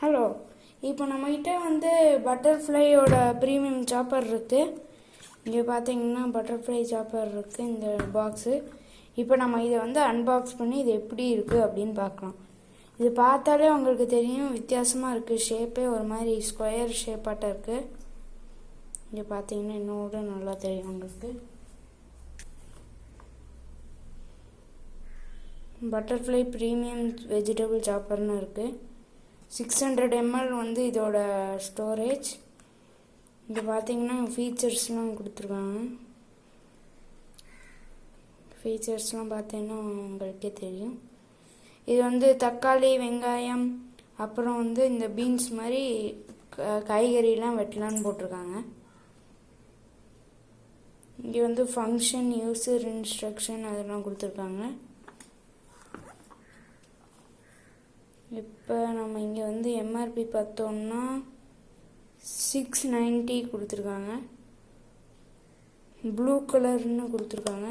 Hello, இப்போ நம்மகிட்ட வந்து பட்டர்ஃப்ளையோட ப்ரீமியம் சாப்பர் இருக்குது. இங்கே பார்த்தீங்கன்னா பட்டர்ஃப்ளை சாப்பர் இருக்குது இந்த பாக்ஸு. இப்போ நம்ம இதை வந்து அன்பாக்ஸ் பண்ணி இது எப்படி இருக்குது அப்படின்னு பார்க்கலாம். இது பார்த்தாலே உங்களுக்கு தெரியும், வித்தியாசமாக இருக்குது. ஷேப்பே ஒரு மாதிரி ஸ்கொயர் ஷேப்பாட்டம் இருக்குது. இங்கே பார்த்தீங்கன்னா இன்னோட நல்லா தெரியும் உங்களுக்கு. பட்டர்ஃப்ளை ப்ரீமியம் வெஜிடபிள் சாப்பர்னு இருக்குது. 600 ml வந்து இதோட ஸ்டோரேஜ். இங்கே பார்த்தீங்கன்னா ஃபீச்சர்ஸ்லாம் கொடுத்துருக்காங்க. ஃபீச்சர்ஸ்லாம் பார்த்தீங்கன்னா உங்களுக்கே தெரியும். இது வந்து தக்காளி, வெங்காயம், அப்புறம் வந்து இந்த பீன்ஸ் மாதிரி காய்கறிலாம் வெட்டலான்னு போட்டிருக்காங்க. இங்கே வந்து ஃபங்க்ஷன், யூசர் இன்ஸ்ட்ரக்ஷன் அதெல்லாம் கொடுத்துருக்காங்க. இப்போ நம்ம இங்கே வந்து எம்ஆர்பி பார்த்தோம்னா 690 கொடுத்துருக்காங்க. ப்ளூ கலர்னு கொடுத்துருக்காங்க.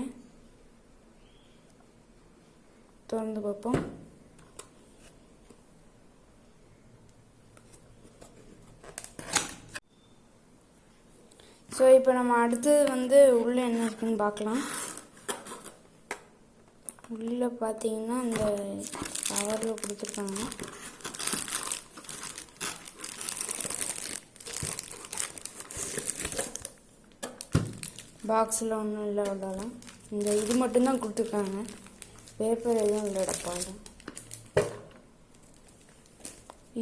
திறந்து பார்ப்போம். ஸோ இப்போ நம்ம அடுத்தது வந்து உள்ளே என்ன இருக்குன்னு பார்க்கலாம். உள்ளே பார்த்தீங்கன்னா இந்த கவரில் கொடுத்துருக்காங்க. பாக்ஸில் ஒன்றும் இல்லை, அவ்வளோதான். இந்த இது மட்டும்தான் கொடுத்துருக்காங்க, பேப்பர் எதுவும் இல்லை டப்பாவில்.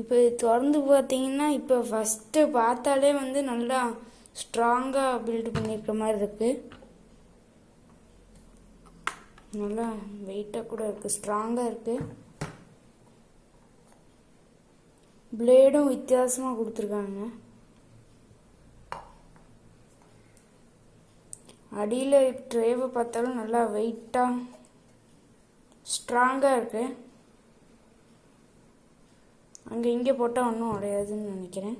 இப்போ இது திறந்து பார்த்தீங்கன்னா இப்போ ஃபஸ்ட்டு பார்த்தாலே வந்து நல்லா ஸ்ட்ராங்காக பில்டு பண்ணியிருக்க மாதிரி இருக்குது. நல்லா வெயிட்டாக கூட இருக்குது, ஸ்ட்ராங்காக இருக்குது. பிளேடும் வித்தியாசமாக கொடுத்துருக்காங்க. அடியில் ட்ரேவை பார்த்தாலும் நல்லா வெயிட்டாக ஸ்ட்ராங்காக இருக்குது. அங்கே இங்கே போட்டால் ஒன்றும் உடையாதுன்னு நினைக்கிறேன்.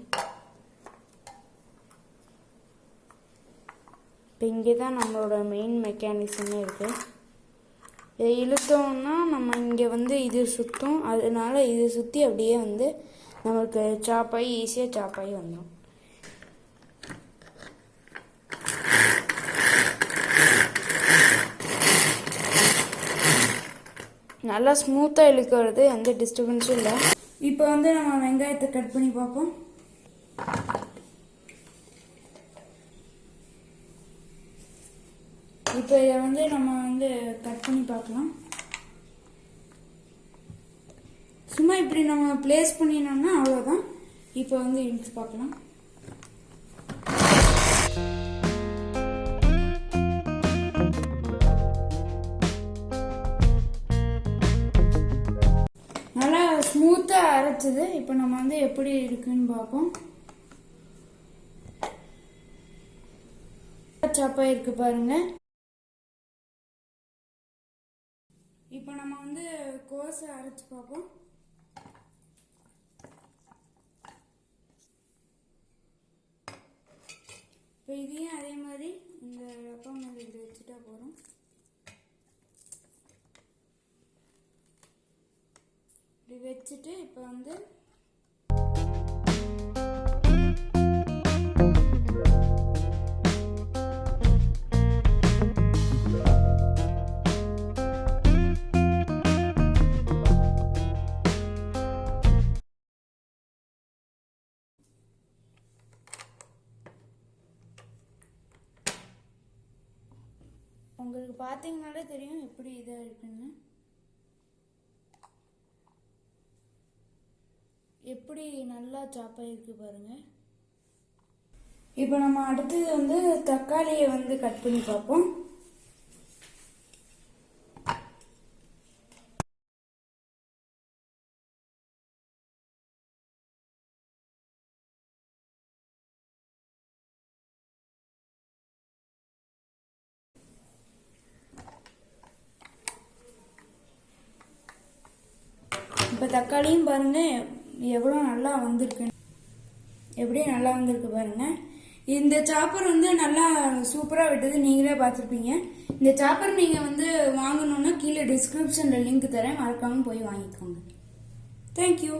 இப்போ இங்கே தான் நம்மளோட மெயின் மெக்கானிசமே இருக்குது. இதை இழுத்தோம்னா நம்ம இங்கே வந்து இது சுற்றும், அதனால இது சுற்றி அப்படியே வந்து நமக்கு சாப்பாய் ஈஸியாக சாப்பாய் வந்துடும். நல்லா ஸ்மூத்தாக இழுக்கிறது, எந்த டிஸ்டர்பன்ஸும் இல்லை. இப்போ வந்து நம்ம வெங்காயத்தை கட் பண்ணி பார்ப்போம். இப்போ இதை வந்து நம்ம வந்து கட் பண்ணி பார்க்கலாம். சும்மா இப்படி நம்ம பிளேஸ் பண்ணினோம்னா அவ்வளோதான். இப்போ வந்து இழுத்து பார்க்கலாம். நல்லா ஸ்மூத்தாக அரைச்சது. இப்போ நம்ம வந்து எப்படி இருக்குன்னு பார்ப்போம். சாப்பா இருக்கு பாருங்க. இப்போ நம்ம வந்து கோஸை அரைச்சு பார்ப்போம். இப்போ இதையும் அதே மாதிரி இந்த வெப்பம் மேலே இப்படி வச்சுட்டா போகிறோம். இப்படி வச்சுட்டு இப்போ வந்து உங்களுக்கு பார்த்தீங்கனாலே தெரியும் எப்படி இதாக இருக்குன்னு. எப்படி நல்லா சாப்பாக இருக்கு பாருங்க. இப்போ நம்ம அடுத்தது வந்து தக்காளியை வந்து கட் பண்ணி பார்ப்போம். இப்போ தக்காளியும் பாருங்கள் எவ்வளோ நல்லா வந்திருக்கு, எப்படி நல்லா வந்திருக்கு பாருங்கள். இந்த சாப்பர் வந்து நல்லா சூப்பராக விட்டது, நீங்களே பார்த்துருப்பீங்க. இந்த சாப்பர் நீங்கள் வந்து வாங்கணுன்னா கீழே டிஸ்கிரிப்ஷனில் லிங்க் தரேன், மறக்காமல் போய் வாங்கிக்கோங்க. தேங்க்யூ.